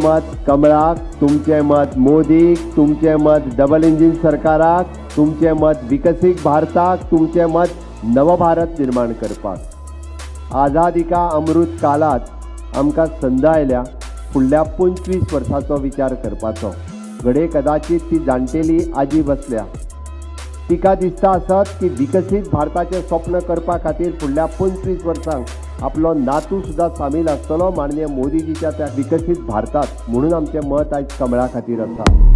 मत कमळाक, तुमचे मत मोदीक, तुमचे मत डबल इंजिन सरकाराक, तुमचे मत विकसीत भारताक, तुमचे मत नवभारत निर्माण करपाक। आझादी का अमृत कालात आमकां संद आयल्या फुडल्या 25 वर्सांचो विचार करपाचो। घडये कदाचित ती जाणटेली आजी बसल्या, तिका दिसता आसत की विकसीत भारताचें स्वप्न करपा खातीर फुडल्या 25 वर्सांक आपलो नातू सुद्धा सामील आसतलो माननीय मोदीजीच्या त्या विकसीत भारतात। म्हणून आमचें मत आयज कमळा खातीर आसा।